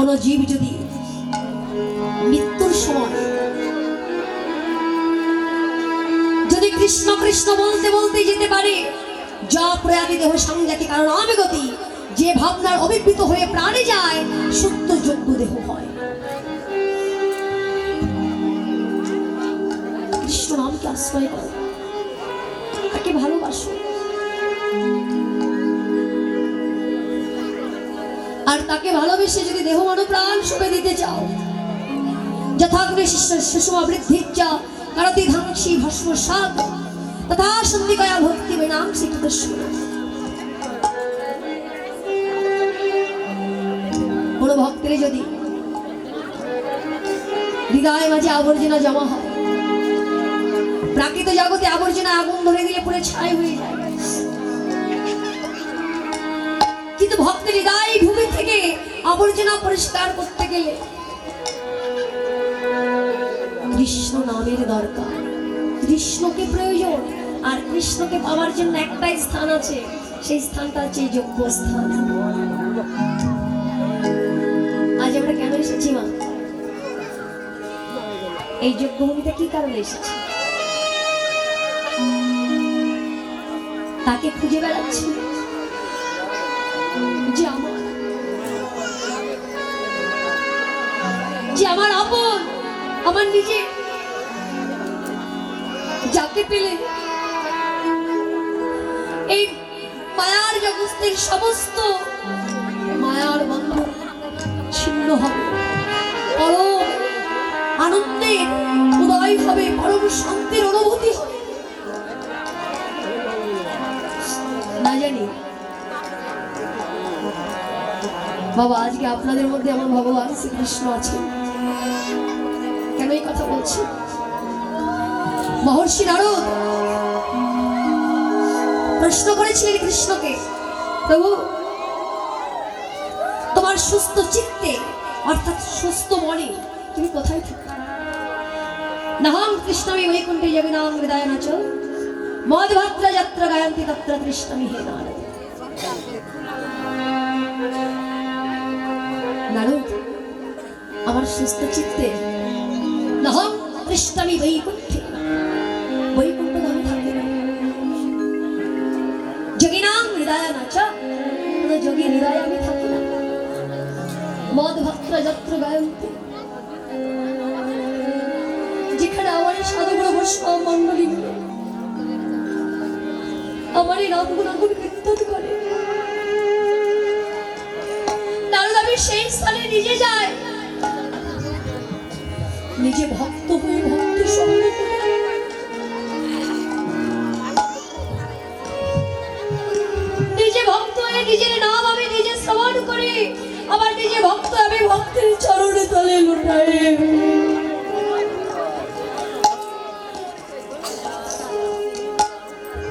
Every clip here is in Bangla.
কোনো জীব যদি মৃত্যুর সময় যদি কৃষ্ণ কৃষ্ণ বলতে বলতে যেতে পারে, যা প্রয়াগে দেহ সংজাতি কারণ আমি গতি, যে ভাবনার অভিভূত হয়ে প্রাণে যায় সত্য যোগ্য দেহ হয়। কৃষ্ণ নামকে আশ্রয় করো, তাকে ভালোবাসো, আর তাকে ভালোবেসে যদি দেহ মনো প্রাণ সঁপে দিতে চাও, যথাগ্রে শিশুমা বৃদ্ধিচ্চা কারতি ধাংসি ভস্ম সাত তথা সন্ধিকয়া ভক্তি বিনাংসি কৃষ্ণ। কোন ভক্তের যদি হৃদয় মাঝে আবর্জনা জমা হয়, প্রাকৃত জগতে আবর্জনা আগুন ধরে দিলে পুরো ছাই হয়ে যায়, কিন্তু ভক্তের হৃদয় ভূমি থেকে আবর্জনা পরিষ্কার করতে গেলে কৃষ্ণ নামের দরকার, কৃষ্ণকে প্রয়োজন। আর কৃষ্ণকে পাওয়ার জন্য একটাই স্থান আছে, সেই স্থানটা হচ্ছে যোগ্য স্থান। আজ আমরা কেন এসেছি মা? এই যোগ্য ভূমিটা কি কারণে এসেছি? তাকে খুঁজে বেড়াচ্ছি যে আমার আপন, আমার নিজে, যাকে পেলে এই মায়ার জগতের সমস্ত মায়ার বন্ধন ছিন্ন হবে, পরম আনন্দের উদয় হবে, পরম শান্তির অনুভূতি হবে। না জানি বাবা আজকে আপনাদের মধ্যে আমার ভগবান শ্রীকৃষ্ণ আছে। কেন এই কথা বলছি? মহর্ষি নারদ প্রশ্ন করেছিলেন কৃষ্ণকে, প্রভু তোমার সুস্থ চিত্তে অর্থাৎ সুস্থ মনে তুমি কোথায় থাকো? নাহং কৃষ্ণমি বৈকুণ্ঠে যোগিনাং হৃদয় নাচ মদভাত্রা যাত্রা গায়ন্তি তত্র কৃষ্ণমি হে নারদ। নারদ আমার সুস্থ চিত্তে নাহং কৃষ্ণমি বৈকুণ্ঠে, বৈকুণ্ঠ ধামে থাকি না। যোগিনাং হৃদয় নাচ, যোগী হৃদয় আমি থাকি না। মদভাত্রা যাত্রা গায়ন্তি, যেখানে আমার সাধুগুলো বৈষ্ণব মন্ডলী আমার এই নাম গুণাগুণ কীর্তন করে, নারদ আমি সেই স্থানে নিজে যাই, নিজে ভক্ত হয়ে ভক্তি সঙ্গে নিজে ভক্ত হয়ে নিজের নাম আমি নিজে শ্রবণ করি, আবার নিজে ভক্ত আমি ভক্তের চরণে তলে লুটাই।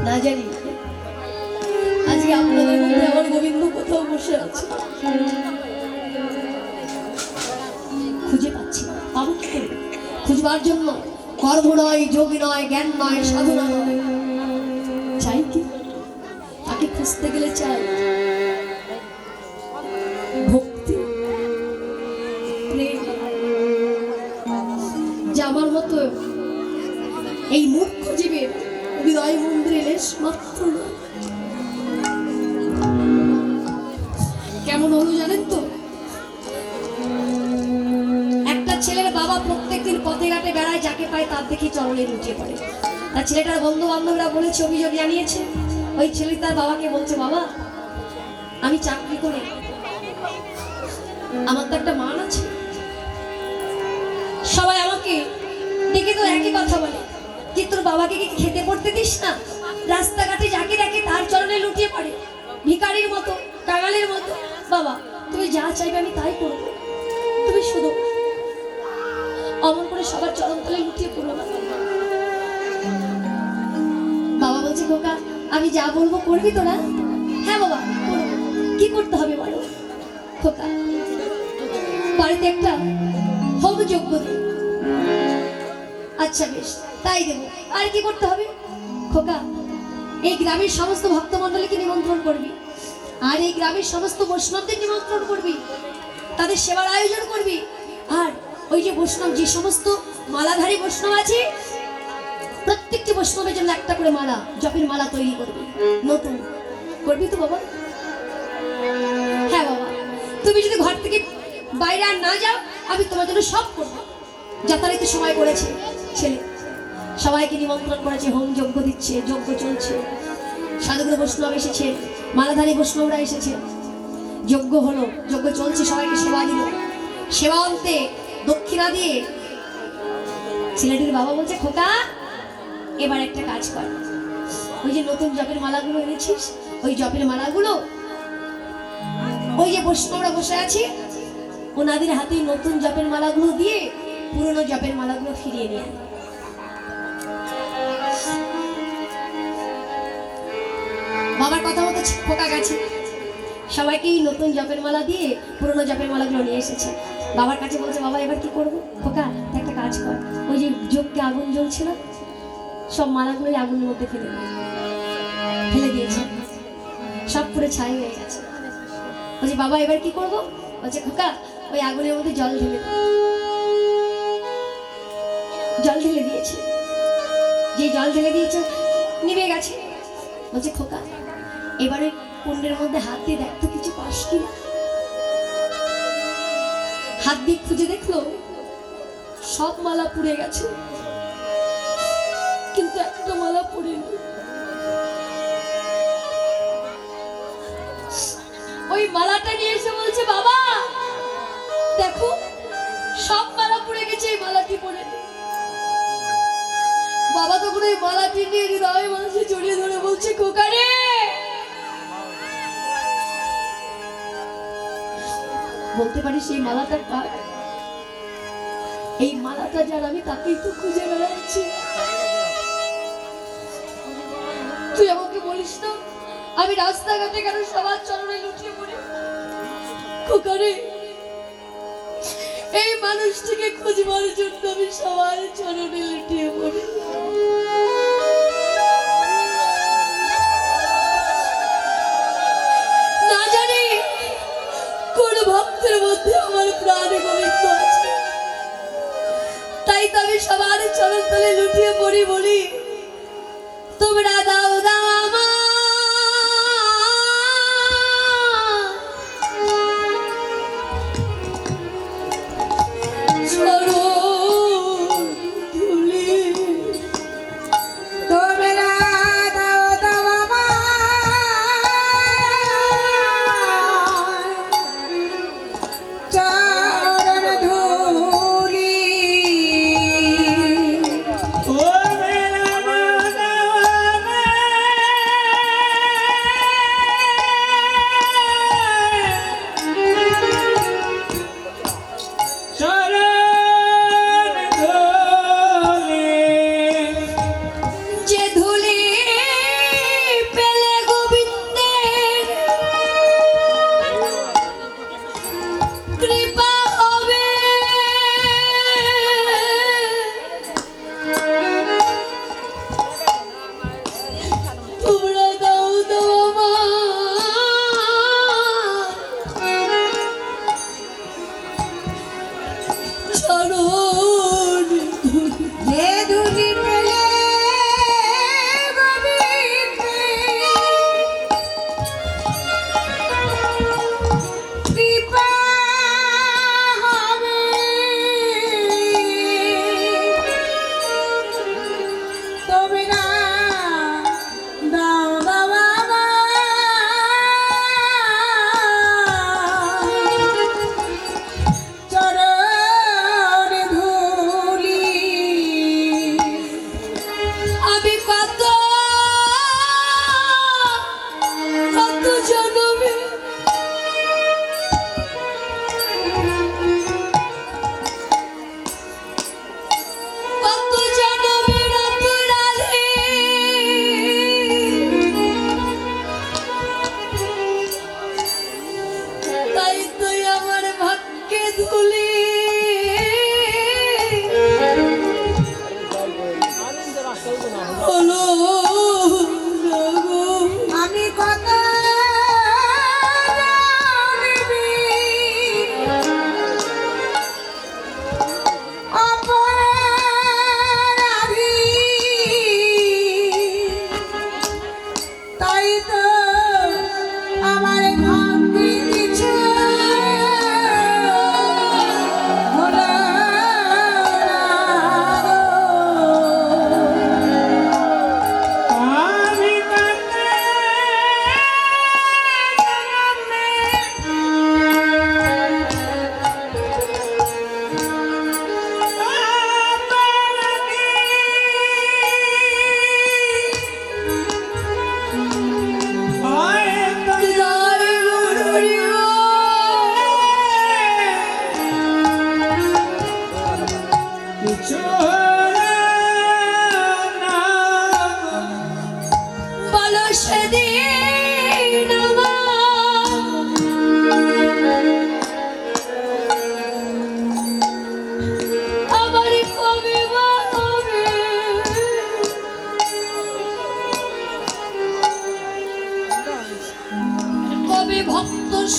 না জানি আজকে আপনাদের মধ্যে আমার গোবিন্দ কোথাও বসে আছে, খুঁজে পাচ্ছি না। পাবো কি করে? খুঁজবার জন্য কর্ম নয়, যোগ নয়, জ্ঞান নয়, সাধনা নয়, চাই কি? তাকে খুঁজতে গেলে চাই ভক্তি, প্রেম। যে আমার মতো এই মূর্খ জীবের হৃদয় মন্দিরে লেশ মাত্র নয়। কেমন হলো জানেন তো? একটা ছেলের বাবা প্রত্যেকদিন পথে ঘাটে বেড়ায়, যাকে পায় তার দেখি চরণে লুটিয়ে পড়ে। তার ছেলেটার বন্ধু বান্ধবরা বলেছে, অভিযোগ জানিয়েছে, ওই ছেলে তার বাবাকে বলছে, বাবা আমি চাকরি করি, আমার তো একটা মান আছে, সবাই আমাকে দেখে তো একই কথা বলে যে তোর বাবাকে কি খেতে পড়তে দিস না? রাস্তাঘাটে যাকে দেখে তার চরণে লুটিয়ে পড়ে, ভিখারির মতো, কাঙালের মতো। বাবা তুমি যা চাইবে আমি তাই করবো, তুমি শুধু অমন করে সবার চরণ তলে লুটিয়ে পড়ো না। বাবা বলছে, খোকা আমি যা বলবো করবি তোরা? হ্যাঁ বাবা করবো। কি করতে হবে বলো? খোকা বাড়িতে একটা হোম যজ্ঞ দে। আচ্ছা বেশ তাই দেবো। আর কি করতে হবে? খোকা এই গ্রামের সমস্ত ভক্তমণ্ডলীকে নিমন্ত্রণ করবি, আর এই গ্রামের সমস্ত বৈষ্ণবদের নিমন্ত্রণ করবি, তাদের সেবার আয়োজন করবি। আর ওই যে বৈষ্ণব, যে সমস্ত মালাধারী বৈষ্ণব আছে, প্রত্যেকটি বৈষ্ণবের জন্য একটা করে মালা, জপের মালা তৈরি করবি, নতুন করবি তো বাবা? হ্যাঁ বাবা, তুমি যদি ঘর থেকে বাইরে আর না যাও, আমি তোমার জন্য সব করবো। যথারীতি সময় করেছে ছেলে, সবাইকে নিমন্ত্রণ করেছে, হোম যজ্ঞ দিচ্ছে, যজ্ঞ চলছে, সাধুগুরু বৈষ্ণব এসেছে, মালাধারী বৈষ্ণবরা এসেছে, যজ্ঞ হলো, যজ্ঞ চলছে, সবাইকে সেবা দিল। সেবা অন্তে দক্ষিণা দিয়ে ছেলেটির বাবা বলছে, খোকা এবার একটা কাজ কর, ওই যে নতুন জপের মালাগুলো এনেছিস, ওই জপের মালাগুলো ওই যে বৈষ্ণবরা বসে আছে ওনাদের হাতে নতুন জপের মালাগুলো দিয়ে পুরনো জপের মালাগুলো ফিরিয়ে নিয়ে আয়। বাবার কথা মতো খোকা গেছে, সবাইকে নতুন জপের মালা দিয়ে পুরনো জপের মালাগুলো নিয়ে এসেছে। বাবার কাছে বলছে, বাবা এবার কি করবো? খোকা একটা কাজ কর, ওই যে যজ্ঞে আগুন জ্বলছিল, সব মালাগুলোই আগুনের মধ্যে ফেলে দিয়েছে, সব পুরো ছাই হয়ে গেছে। বলছে, বাবা এবার কি করবো? বলছে, খোকা ওই আগুনের মধ্যে জল ঢেলে দাও। জল ঢেলে দিয়েছে, যে জল ঢেলে দিয়েছে নিভে গেছে। বলছে, খোকা এবারে কুণ্ডের মধ্যে হাত দিয়ে দেখ তো কিছু পাস কিনা। হাত দিয়ে খুঁজে দেখলো সব মালা পুড়ে গেছে, কিন্তু একটা মালা পুড়েনি। ওই মালাটা নিয়ে এসে বলছে, বাবা দেখো সব মালা পুড়ে গেছে, এই মালাটি পড়েনি। বাবা তখন ওই মালাটি নিয়ে হৃদয় মানুষে জড়িয়ে ধরে বলছে, খোকা রে বলতে পারিস এই মালাটা কার? এই মালাটা যার, আমি তাকেই তো খুঁজে বেড়াচ্ছি। তুই আমাকে বলিস না আমি রাস্তাঘাটে কেন সবার চরণে লুটিয়ে পড়ি? খোকা রে এই মানুষটিকে খুঁজবার জন্য আমি সবার চরণে লুটিয়ে পড়ি। না জানি কোন ভক্তের মধ্যে আমার প্রাণ গোবিন্দ আছে, তাই তো আমি সবার চরণ তলে লুটিয়ে পড়ি, বলি তোমরা দাও দাও আমার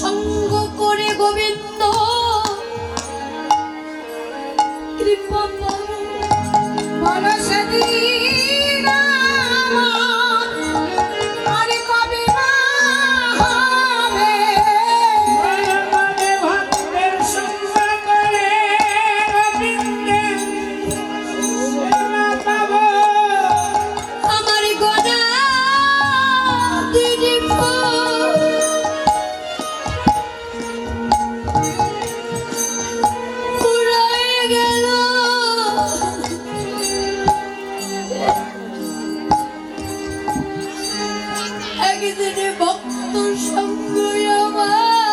সঙ্গ করে গোবিন্দ কৃপা করো। বলো সেদিন আমার আর কবে মা হবে? ভক্তের সঙ্গ করে গোবিন্দের সেবা পাবো। আমার গোনা দিদি পুরাই গেল। একদিনে ভক্ত সঙ্গ আমার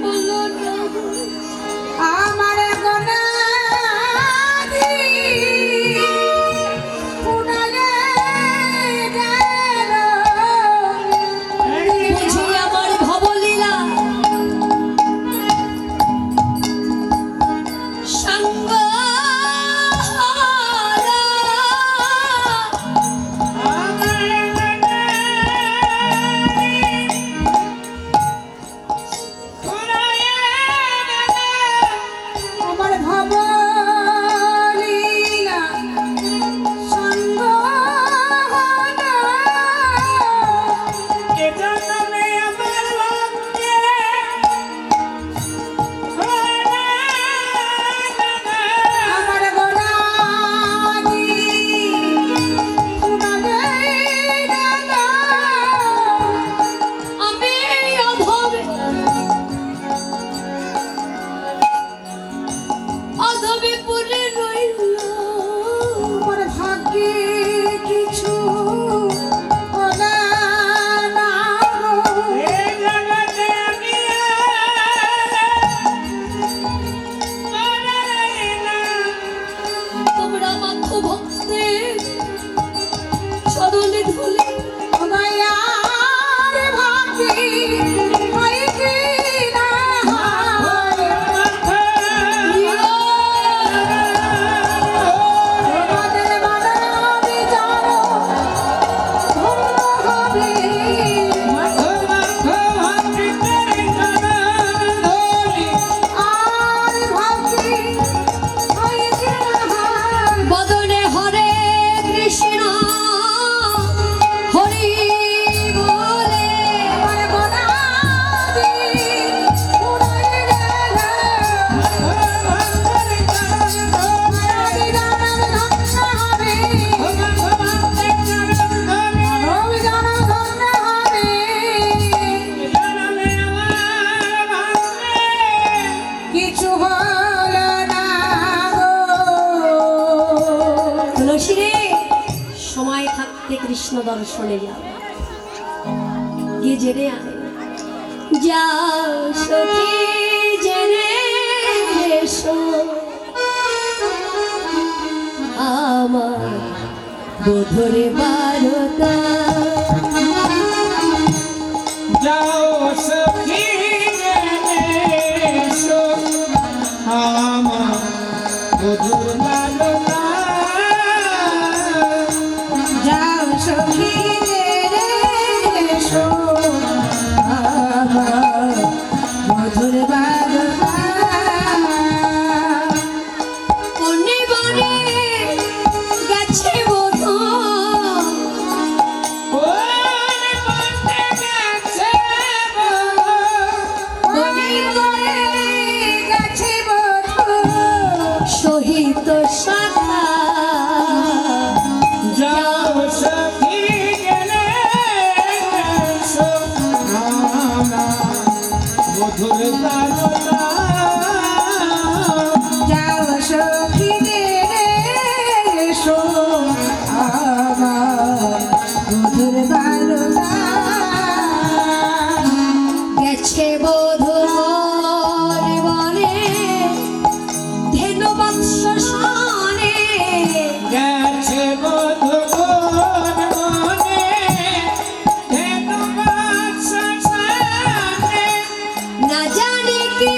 হলো না। আমার গোনাদি পুনালে গেল। বুঝি আমার ভবলীলা সঙ্গ হারা। আমার ভবলীলা সঙ্গ হলো। এ জন্মে আমার ভক্তের আমার গোনাদি পুনালে গেল। আমি অধমে অধমে পড়ে রইলাম। আমার ভাগ্যে কিছু হলো না গো। এ জগতে আমি তোমরা মাত্র ভক্তের চরণে ধুলে আমার ভাগ্যে হয় কি না হয়। তোমাদের মানবী জানো ধন্য হবে। আর ভাগ্যে হয় কি না হয়। বদনে হরে কৃষ্ণ হরি বলে। আমার গোনাদি পুরাই গেল। মানবী জানো ধন্য হবে। মানবী জানো ধন্য হবে। কিছু হলো না গো। তুলসী রে, সময় থাকতে কৃষ্ণ দর্শনে যাও, গিয়ে জেনে আয়। যাও সখী জেনে এসো আমার বধুরে বারতা। যাও সখী এসো আমার মধুর লালনা। যাও সখী রে এসো আমার মধুর বারতা। পূর্ণিমারে গেছে বধূ পূর্ণিমারে গেছে বধূ। সহিত শাখা। যাও সখী এসো আমার মধুর লালনা। যাও সখী রে এসো আমার মধুর বারতা। গেছে বধূ মনে মনে ধেনু বৎস শানে। গেছে মধুবন মনে ধেনু বাক্স সানে। না জানি কি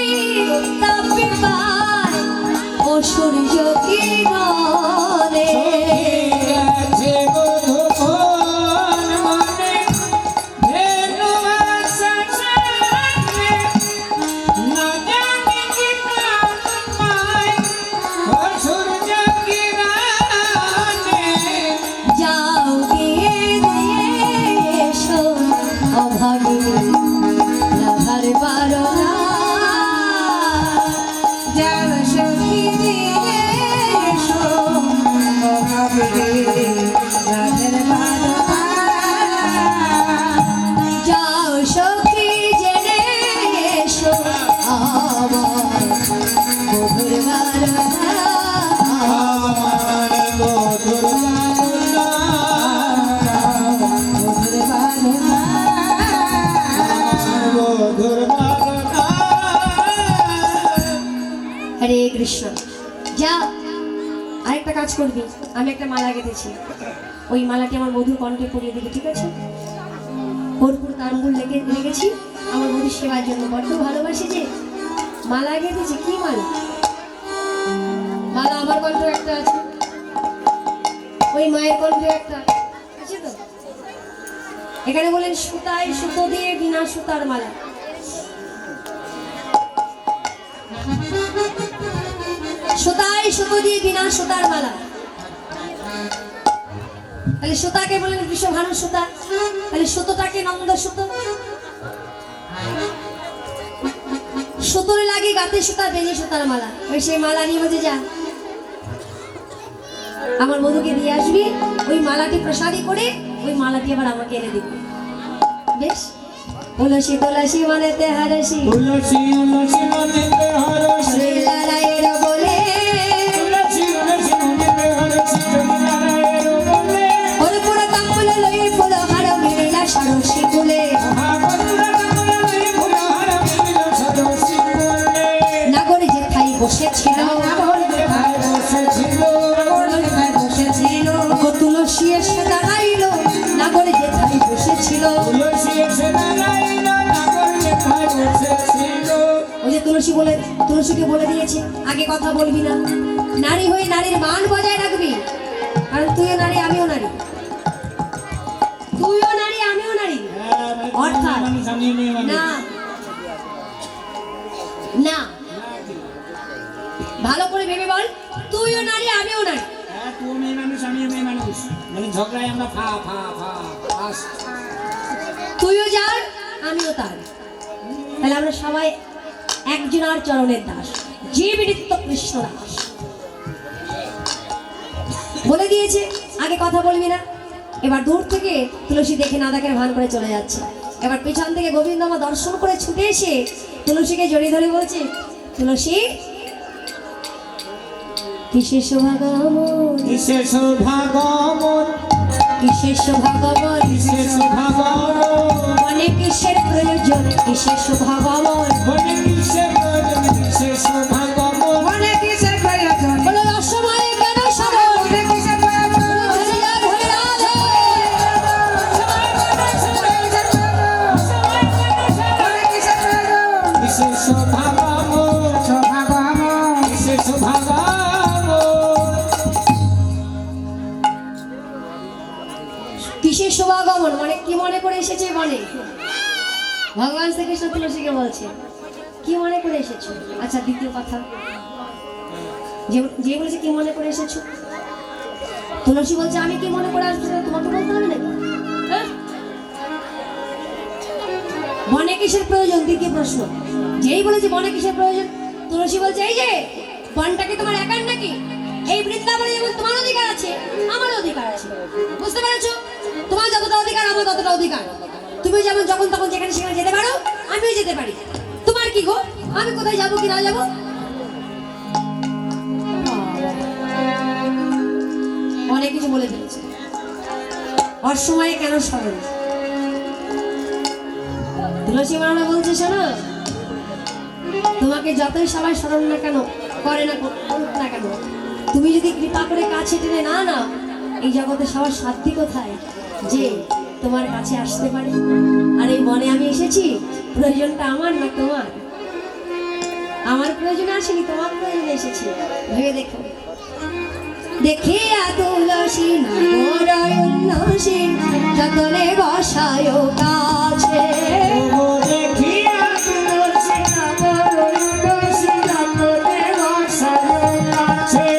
মধুর বারণা। হরে কৃষ্ণ। যা আরেকটা কাজ করবি, আমি একটা মালা গেঁথেছি, ওই মালাটি আমার মধুর কণ্ঠে পরিয়ে দিবি, ঠিক আছে? কর্পূর তাম্বুল লেগেছি আমার মধুর সেবার জন্য, বড্ড ভালোবাসি যে মালা গেঁথেছি। কি মালা? মালা আমার কণ্ঠ একটা আছে, ওই মায়ের কণ্ঠ একটা আছে তো। এখানে বলেন সুতায় সুতো দিয়ে বিনা সুতার মালা। সুতায় সুতো দিয়ে বিনা সুতার মালা। তাহলে সুতাকে বলেন বিশ্বভানু সুতা, তাহলে সুতোটাকে নন্দ সুতো। সুতোর লাগে গাতে সুতা, বেনি সুতার মালা। ওই সেই মালা নিয়ে বলছে যা আমার মধুকে দিয়ে আসবি, ওই মালাটি প্রসাদী করে ওই মালাটি আবার আমাকে এনে দিবি, বেশ? তুলসী তুলসী মানেতে হারসি, তুলসী তুলসী মনেতে হরষি, নারায়ণ বলে তুলসী তুলসী মনেতে হরষি, নারায়ণ বলে কর্পূর তাম্বুল লয়ে ফুল হার মিলিলা সরসী কুলে, মহাবন্ধুরা কমলা লয়ে ফুলহার মিলিল সরসী কুলে। নাগর যেথায় বসেছিল, নাগর যেথায় বসেছিল, ও তুলসী এসে দাঁড়াইল, নাগর যেথায় বসেছিল। তুলসী এসে দাঁড়াইল, নাগর যেথায় বসেছিল। ওই যে তুলসীকে বলে দিয়েছে আগে কথা বলবি না, নারী হয়ে নারীর মান বজায় রাখবি, কারণ তুইও নারী আমিও নারী, তুইও নারী আমিও নারী। অর্থাৎ মানুষ আমি মেয়ে মানুষ। না না, ভালো করে ভেবে বল, তুইও নারী আমিও নারী। হ্যাঁ, তুই মেয়ে মানুষ আমিও মেয়ে মানুষ, মানে ঝগড়ায় আমরা ফা ফা ফা ফাস। তুইও যার আমিও তার, তাহলে আমরা সবাই একজনার চরণের দাস, জীব নিত্য কৃষ্ণ দাস। বলে দিয়েছে আগে কথা বলবি না। এবার দূর থেকে তুলসী দেখে না দেখার ভান করে চলে যাচ্ছে, এবার পিছন থেকে গোবিন্দ আমার দর্শন করে ছুটে এসে তুলসীকে জড়িয়ে ধরে বলছে, তুলসী কিসের সৌভাগমন, কিসের সৌভাগমন, কিসের সৌভাগমন, কিসের সৌভাগমন, মনে কিসের প্রয়োজন, কিসের সৌভাগমন, বনে কিসের প্রয়োজন, কিসের সৌভাগমন, মনে কিসের প্রয়োজন, বলো রসময়ে কেন সাগর, মনে কিসের প্রয়োজন, ধরে যা ধরে রাধে। মনে কিসের প্রয়োজন, কিসের সৌভাগমন, সৌভাগ্যময়। কিসের সৌভাগমন। কিসের সৌভাগমন মানে কি মনে করে এসেছে বনে? ভগবান শ্রীকৃষ্ণ তুলসীকে বলছে কি মনে করে এসেছো। আচ্ছা দ্বিতীয় কথা, যে বলেছে কি মনে করে এসেছো, তুলসী বলছে আমি কি মনে করে আসবো সেটা তোমাকে বলতে হবে নাকি? হ্যাঁ? বনে কিসের প্রয়োজন, দ্বিতীয় প্রশ্ন। যেই বলেছে বনে কিসের প্রয়োজন, তুলসী বলছে এই যে বনটাকে তোমার একার নাকি? এই বৃন্দাবনে যেমন তোমার অধিকার আছে আমার অধিকার আছে, বুঝতে পেরেছো? তোমার যতটা অধিকার আমার ততটা অধিকার। তুমি যেমন যখন তখন যেখানে সেখানে যেতে পারো, আমিও যেতে পারি। তোমার কি গো, আমি কোথায় যাবো কি না যাবো? অনেক কিছু বলে ফেলেছে। অসময়ে কেন স্মরণ? তুলসী মালা বলছে শোনো, তোমাকে যতই সবাই স্মরণ না কেন করে না করুক না কেন, তুমি যদি কৃপা করে কাছে টেনে না নাও, এই জগতে সবার সাধ্যি কোথায় যে তোমার কাছে আসতে পারে? আর এই মনে আমি এসেছি, প্রয়োজনটা আমার না তোমার? আমার প্রয়োজনে আসেনি, তোমার প্রয়োজনে এসেছি। ভেবে দেখো। দেখিয়া তুলসী নগর উল্লাসী যতনে বসায় কাছে, ও দেখিয়া তুলসী নগর উল্লাসী যতনে বসায় কাছে।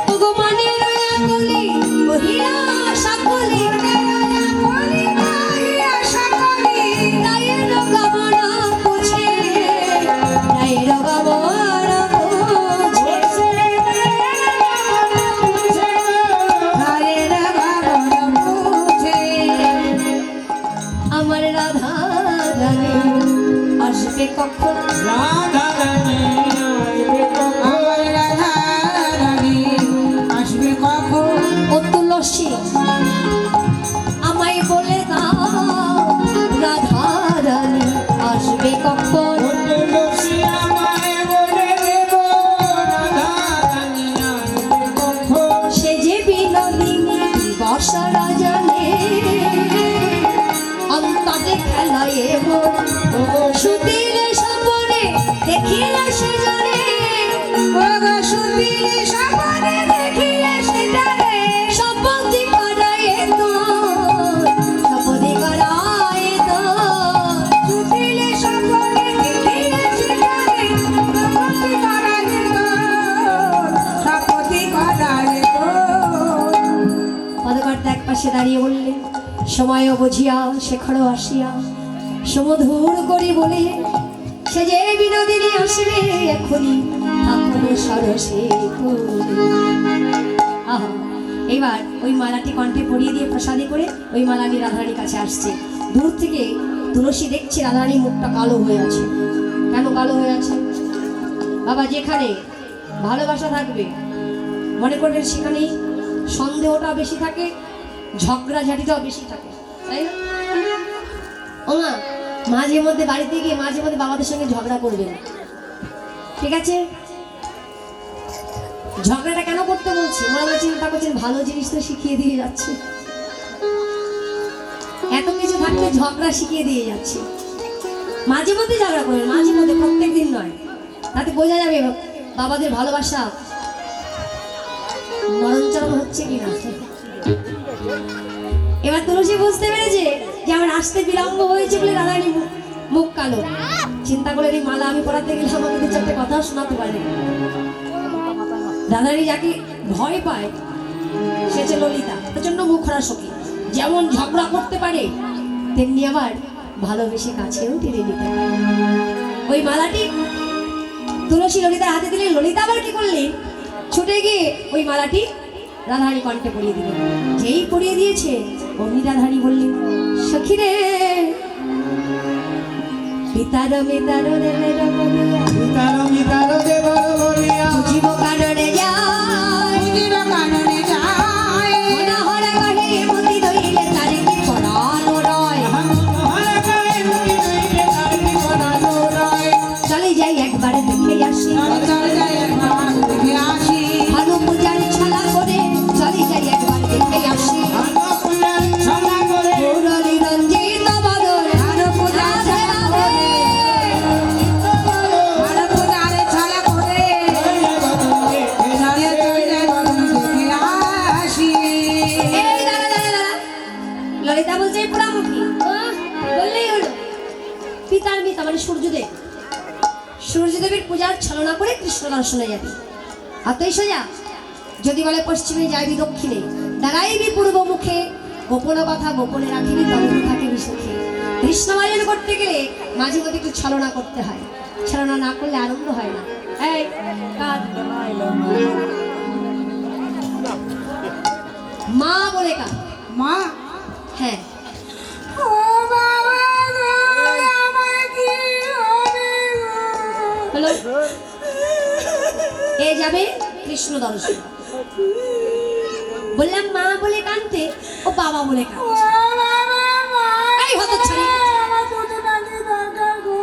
তবু মনের আকুলি বহিয়া সকলি, রায়ের গমন পুছে, রায়ের গমন পুছে, রায়ের গমন পুছে। আমার রাধা রানী আসবে কখন? রাধা রানী আসবে কখন? আমার রাধা রানী আসবে কখন? ও তুলসী আমায় বলে দাও, রাধা রানী আসবে কখন? সুতিলে স্বপনে দেখিলে সে জনে ওগো সুদিনে সপনে দেখিলে সেটারে সম্পত্তি করায় তো সম্পত্তি করায় তো সুদিনে সপনে দেখিলে সেটারে সম্পত্তি করায় তো সম্পত্তি করায় তো পদকর্তা এক পাশে দাঁড়িয়ে বললেন সময়ও বুঝিয়া শেখরও আসিয়া সমধুর করি বলে সে যে বিনোদিনী আসবে এখনই ঠাকুর সরসে আহা এবার ওই মালাটি কণ্ঠে পরিয়ে দিয়ে প্রসাদে করে ওই মালানি রাধারানীর কাছে আসছে দূর থেকে তুলসী দেখছে রাধারানীর মুখটা কালো হয়ে আছে কেন কালো হয়ে আছে বাবা যেখানে ভালোবাসা থাকবে মনে করবেন সেখানেই সন্দেহটা বেশি থাকে ঝগড়াঝাটিটাও বেশি থাকে তাই না ও মা মাঝে মধ্যে বাড়িতে গিয়ে মাঝে মধ্যে বাবাদের সঙ্গে ঝগড়া করবেন ঠিক আছে ঝগড়াটা কেন করতে বলছি ওরা চিন্তা করছেন ভালো জিনিস তো শিখিয়ে দিয়ে যাচ্ছে এত কিছু থাকলে ঝগড়া শিখিয়ে দিয়ে যাচ্ছে মাঝে মধ্যে ঝগড়া করবেন মাঝে মধ্যে প্রত্যেক দিন নয় তাতে বোঝা যাবে বাবাদের ভালোবাসা মরণচরণ হচ্ছে কিনা এবার তুলসী বুঝতে পেরেছে যে আমার আসতে বিলম্ব হয়েছে বলে রাধারানী মুখ কালো চিন্তা করে এই মালা আমি পড়াতে গেলে আমাকে দু চারটে কথা শোনাতে পারে রাধারানী যাকে ভয় পায় সে হচ্ছে ললিতা প্রচন্ড মুখ খরা সখী যেমন ঝগড়া করতে পারে তেমনি আবার ভালোবেসে কাছেও টেনে নিতে পারে ওই মালাটি তুলসী ললিতার হাতে দিলে ললিতা আবার কি করলেন ছুটে গিয়ে ওই মালাটি রাধারানী কণ্ঠে পরিয়ে দিলেন যেই পরিয়ে দিয়েছে অমনি রাধারানী বললেন সখী রে পিতার মিতার বুঝিব কারণে যায় বুঝিব কারণে যায় মনা হরা কহে মতি ধইলে তারে কি পড়ানো রয় চলে যাই একবার দেখে আসি চলে যায় একবার দেখে আসি ভানু পূজার ছালা করে চলে যাই একবার দেখে আসি মুরলী রঞ্জিত বদন ভালো পূজা ছাড়া করে ভালো পূজারে ছাড়া করে চলে চলে দেখে আসি এই দাঁড়া দাঁড়া দাঁড়া ললিতা বলছে পোড়ামুখী বললেই হলো পিতার মিতা মানে সূর্যদেব সূর্যদেবের পূজার ছলনা করে কৃষ্ণ দর্শনে যাবি অতই সোজা যদি বলে পশ্চিমে যাইবি দক্ষিণে দাঁড়াইবি পূর্ব মুখে গোপন কথা গোপনে রাখিবি তবে থাকিবি সুখে কৃষ্ণ ভজন করতে গেলে মাঝে মধ্যে একটু ছলনা করতে হয় ছলনা না করলে আনন্দ হয় না এই কাঁদ। মা বলে কাঁদ মা হ্যাঁ ও বাবা গো আমার কি হবে গো হলো এ যাবে কৃষ্ণ দর্শন বললাম মা বলে কানতে ও বাবা বলে ও কানতে বাবা মা এই হতচ্ছাড়ি। আমার দুটো নাকি দরকার গো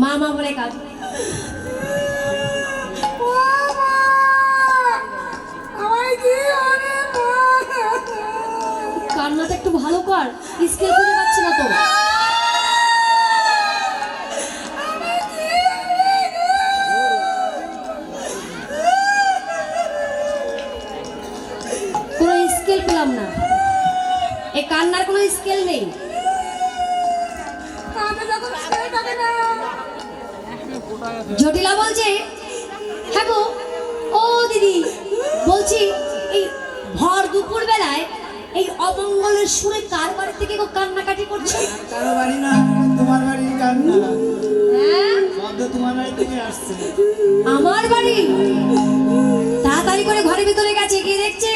মা মা বলে কাঁদে ও মা আমার কি হবে মা কান্নাটা একটু ভালো কর স্কেল খুঁজে পাচ্ছি না তো কোনো স্কেল পেলাম না এই কান্নার কোনো স্কেল নেই কাঁদে যখন ছেড়ে থাকে না জটিলা বলছে হ্যাঁ গো ও দিদি বলছি এই ভর দুপুর বেলায় এই অমঙ্গলের সুরে কার বাড়ি থেকে গো কান্নাকাটি করছে কারো বাড়ি না তোমার বাড়ির কান্না হ্যাঁ শব্দ তোমার বাড়ি থেকে আসছে আমার বাড়ি তাড়াতাড়ি করে ঘরের ভিতরে গেছে গিয়ে দেখছে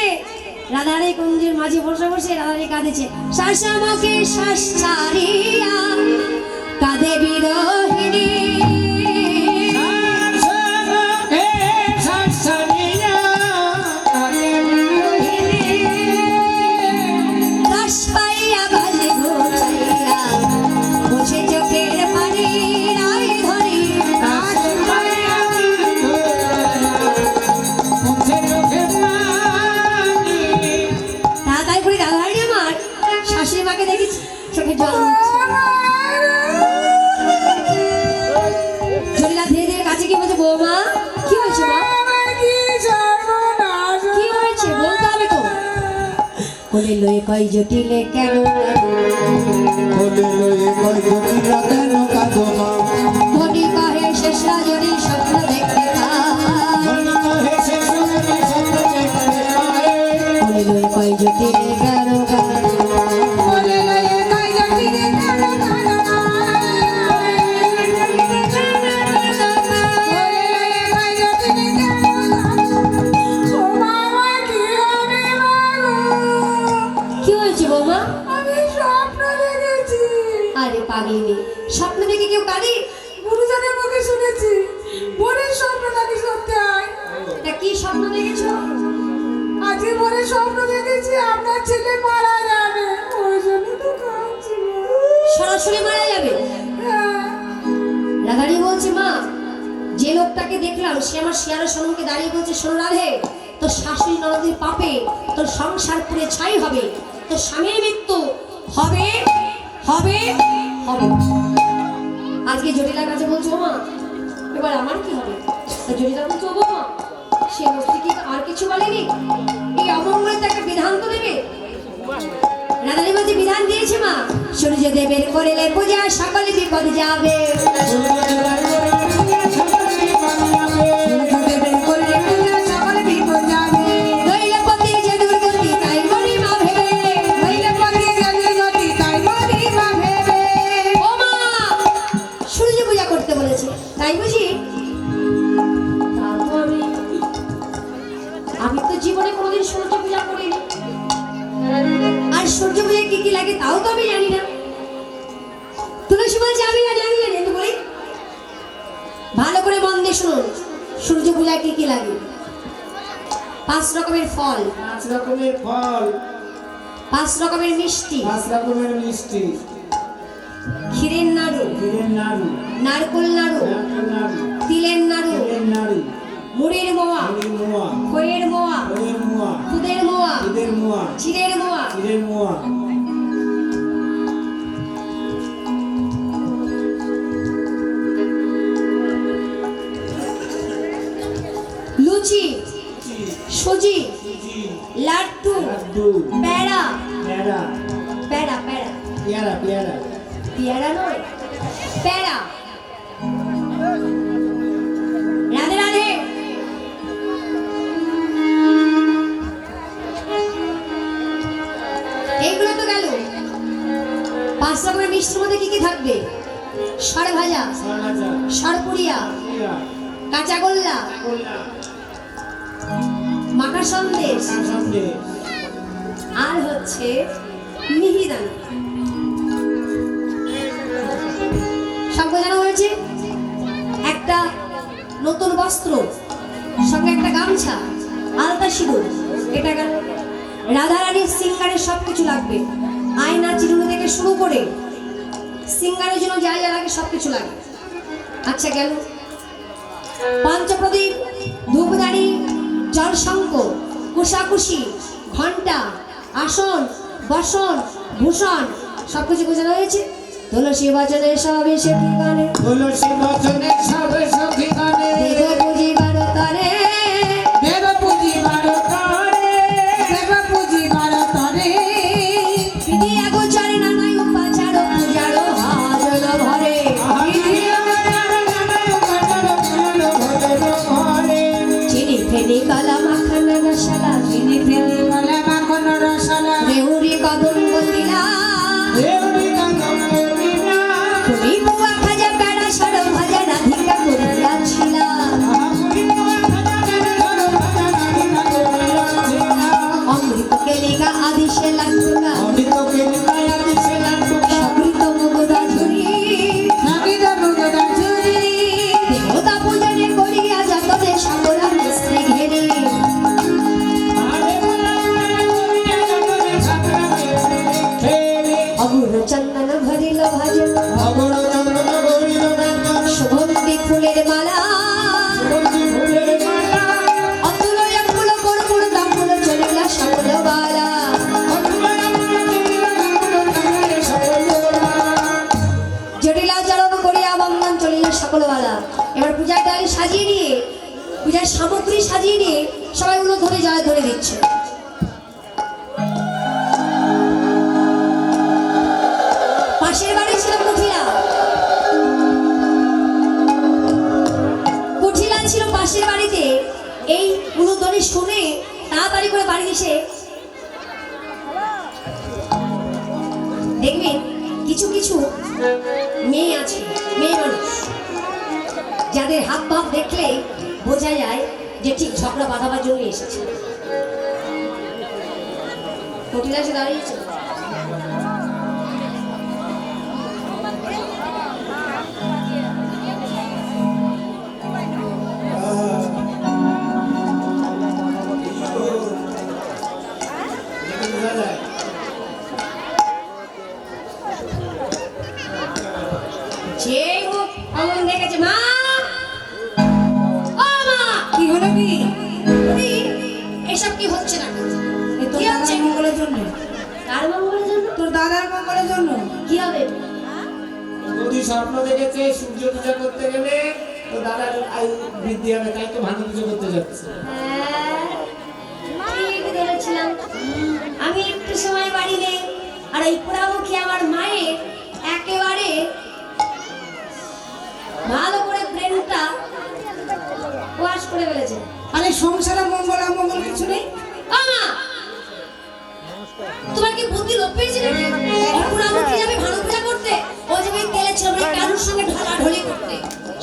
রাধারানী কুঞ্জের মাঝে বসে বসে রাধারানী কাঁদেছে শাসামকে শ্বাস ছাড়িয়া কাঁদে বিরহিণী দাস পাইয়া বাজে ঘোচাইয়া বসে চোখের পানি রায় ধরি তাড়াতাড়ি করে রাধারানী আমার শাশুড়ি মাকে দেখেছি চোখে জল মুছছে। লয়ে কয় জটিলে কেন বলে লয়ে কয় জটিলা কেন কাঁদো মা ধনী কহে শেষ রজনী স্বপ্ন দেখতে পায় ধনী কহে শেষ রজনী স্বপ্ন দেখতে পায়। বলে লয়ে কয় জটিলে কেন কাঁদো বলে লয়ে কয় জটিলা কেন কাঁদো মা বলে লয়ে কয় জটিলা কেন কাঁদো ও বাবা কি হবে মা কি হয়েছে বৌমা? আমি স্বপ্ন দেখেছি আরে পাগলিনি, স্বপ্ন দেখে কেউ কাঁদে? গুরুজনের মুখে শুনেছি বোনের স্বপ্ন নাকি সত্যি হয় তা কি স্বপ্ন দেখেছো? আজকে বোনের স্বপ্ন দেখেছি আপনার ছেলে মারা যাবে ওই জন্য তো কাঁদছি মা। সরাসরি মারা যাবে? হ্যাঁ। রাধারি বলছে মা, যে লোকটাকে দেখলাম সে আমার শিয়ারের সম্মুখে দাঁড়িয়ে বলছে, শোনো রাধে, তোর শাশুড়ি ননদের পাপে তোর সংসার পুড়ে ছাই হবে, তোর স্বামীর মৃত্যু হবে হবে হবে। আজকে জটিলার কাছে বলছো মা, এবার আমার কি হবে? তা জটিলা বলছো ও মা, সে মস্তি কি আর কিছু বলেনি? এই অমঙ্গলের তো একটা বিধান তো দেবে। রাধারি বলছে বিধান দিয়েছে মা, সূর্য দেবের করিলে পূজা সকলে বিপদ যাবে। দেবের করলে পূজা সকলে বিপদ যাবে নইলে পতি যে দুর্গতি তাই মরিমা ভেবে। হইলে পতি জলে গতি তাই মরিমা ভেবে ও মা, সূর্য পূজা করতে বলেছে তাই বুঝি? তা তো আমি তো জীবনে কোনোদিন সূর্য পূজা করিনি, আর সূর্য পূজায় কি কি লাগে তাও তো আমি জানি না। তুলসী বলছে আমি জানি একটু বলি, ভালো করে মন দিয়ে শুনুন। সূর্য পূজায় কি কি লাগে? 5 রকমের ফল, 5 রকমের ফল, 5 রকমের মিষ্টি, 5 রকমের মিষ্টি, ক্ষীরের নাড়ু, ক্ষীরের নাড়ু, নারকোল নাড়ু, নারকেল নাড়ু, তিলের নাড়ু, তিলের নাড়ু, মুড়ির মোয়া, মুড়ির মোয়া, খইয়ের মোয়া, দইয়ের মোয়া, খুদের মোয়া, দুধের মোয়া, চিড়ের মোয়া, ক্ষীরের মোয়া, লুচি, সুজি, সুজি, লাড্ডু, লাড্ডু, প্যাড়া, পেয়ারা, প্যাড়া প্যাড়া পেয়ারা, পেয়ারা, পেয়ারা নয়, প্যাড়া। রাধে রাধে। এইগুলো তো গেল। 5 রকমের মিষ্টির মধ্যে কি কি থাকবে? সর ভাজা, সরভাজা, সরপুরিয়া, পুরিয়া, কাঁচা গোল্লা, গোল্লা, মাখা সন্দেশ, কাঁচা সন্দেশ, আর হচ্ছে মিহিদানা। সব বোঝানো হয়েছে। একটা নতুন বস্ত্র, সঙ্গে একটা গামছা, আলতা সিঁদুর, এটা গেল। রাধারানীর সিঙ্গারের সব কিছু লাগবে, আয়না চিরুনি থেকে শুরু করে সিঙ্গারের জন্য যা যা লাগে সব কিছু লাগে। আচ্ছা গেল। পঞ্চপ্রদীপ, ধূপদানি, জলশঙ্খ, কুশাকুশি, ঘণ্টা, আসন, বসন, ভূষণ, সবকিছু বোঝানো হয়েছে। তুলসী বচনে সবে সে ঠিকানে, তুলসী বচনে সবে সখী গানে, দেব পুজিবার তরে, দেব পুজিবার তরে দেব পুজিবার তরে বিধি আগোচরে নানাই উপাচার পূজার হাজল ভরে। চিনি ফেনি কালা মাখানা রসালা, চিনি ফেনি বলে মাখন রসলা দেউরি কদম্ব তিলা, পুরি বুয়া ভাজা পেড়া সর ভাজা রাধিকা করিয়াছিলা। অমৃত কেলিকা আদি সে লাগুনা, সমৃত মুগদা ঝুরি, নাগিদ মুগদা ঝুরি দেবতা পূজনে করিয়া যতনে সকলা মিস্ত্রি ঘেরে। অগুর চন্দন ভরিল ভাজন, সুগন্ধি ফুলের মালা, অতুল অঙ্গুল কর্পূর তাম্বুল চলিলা সকল বালা। জটিলা চরণ করিয়া বন্দন চলিলা সকল বালা। এবার পূজার ডালি সাজিয়ে নিয়ে, পূজার সামগ্রী সাজিয়ে নিয়ে সবাই উলো ধরে জয় ধরে দিচ্ছে। বাড়ি এসে দেখবেন কিছু কিছু মেয়ে আছে, মেয়ে মানুষ, যাদের হাত ভাব দেখলে বোঝা যায় যে ঠিক ঝগড়া বাঁধাবার জন্য এসেছে। কঠিন এসে দাঁড়িয়েছে। যে মুখ অমন দেখেছে, মা ও মা, কি হলো কি? বলি, এসব কি হচ্ছে না? এ তোর কি দাদার হচ্ছে? মঙ্গলের জন্য, কার মঙ্গলের জন্য? তোর দাদার মঙ্গলের জন্য। কি হবে? যদি স্বপ্ন দেখেছে সূর্য পূজা করতে গেলে তো দাদার আয়ু বৃদ্ধি হবে, তাই তো ভানু পুজো করতে যাচ্ছে। হ্যাঁ, ঠিক ধরেছিলাম। আমি একটু সময় বাড়ি নেই, আর এই পোড়ামুখী আমার মায়ের একেবারে ভালো করে ব্রেনটা ওয়াশ করে ফেলেছে। আরে সংসারে মঙ্গল অমঙ্গল কিছু নেই। ও মা, তোমার কি বুদ্ধি লোপ পেয়েছে নাকি? এই পোড়ামুখী যাবে ভালো পূজা করতে, ও যাবে এই তেলের ছবি কারুর সঙ্গে ঢলাঢলি করতে।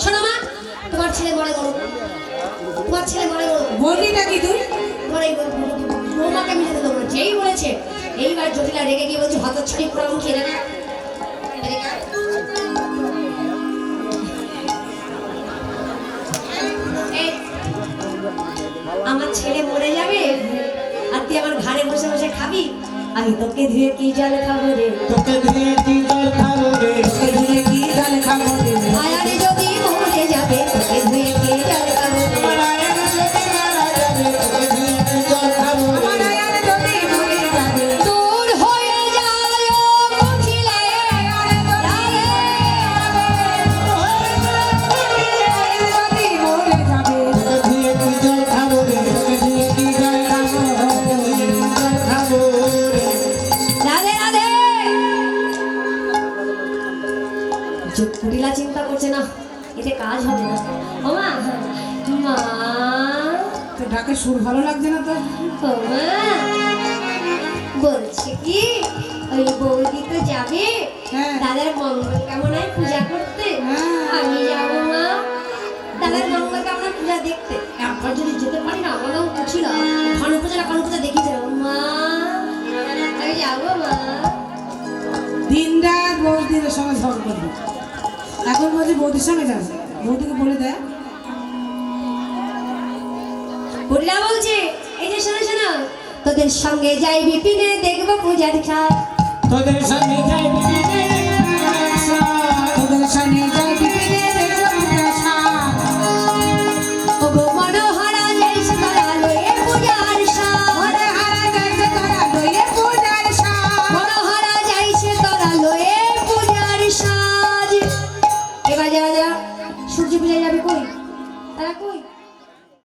শোনো মা, তোমার ছেলে মরে গেল, তোমার ছেলে মরে গেল। বললিটা কি তুই? তোমার এই বৌমাকে আমি যেতে দেবো না। যেই বলেছে, এইবার জটিলা রেগে গিয়ে বলছে হতচ্ছাড়ি পোড়ামুখী এনে না। এই, আমার ছেলে মরে যাবে আর তুই আমার ঘাড়ে বসে বসে খাবি? আমি তোকে ধুয়ে কি জল খাবো রে, তোকে ধুয়ে কি জল খাবো রে, তোকে ধুয়ে কি জল খাবো রে? মায়ারে যদি মরে যাবে তোকে ধুয়ে কি জল খাবো রে। আমার আয়ার যদি মারা যাবে, তোকে ধুয়ে কি জল খাবো রে। আমার আয়ার যদি মরে যাবে, দূর হয়ে যায় ও কুঠিলে, আয়ার যদি মরে যাবে, তোকে ধুয়ে কি জল খাবো রে, তোকে ধুয়ে কি জল খাবো, তোকে ধুয়ে কি জল খাবো রে। রাধে রাধে। কুটিলা চিন্তা করছে না, এতে কাজ হবে না। ও মা, মা, তোর ডাকে সুর ভালো লাগছে না তোর? ও মা, বলছে কি ওই বৌদি তো যাবে হ্যাঁ। দাদার মঙ্গল কামনায় পূজা করতে, হ্যাঁ। আমি যাবো মা দাদার মঙ্গল কামনা পূজা দেখতে। একবার যদি যেতে পারি না, আমারও কুঠিলা ভানু পূজা না কানু পূজা দেখি যাবো মা, আমি যাবো মা। দিন রাত বৌদিদের সঙ্গে ঝগড়া করবি। এখন বলছি বৌদির সঙ্গে যাবে, বৌদিকে বলে দেয়। বুড়িরা বলছে, এই যে শোনো শোনো, তোদের সঙ্গে যাই বিপিনে দেখবো পূজার ছাপ, তোদের সঙ্গে যাই বিপিনে আশা, তোদের সঙ্গে যাই বিপিনে দেখবো পূজার ছাপ। ও গো মনোহরা যাইছে তারা লয়ে পূজার সাপ, মনে হারা যাইছে তোরা লইয়ে পূজার ছাপ। মনোহরা যাইছে তারা লয়ে পূজার সাজ। এবার যারা যারা সূর্য পূজায় যাবে কই, তারা কই?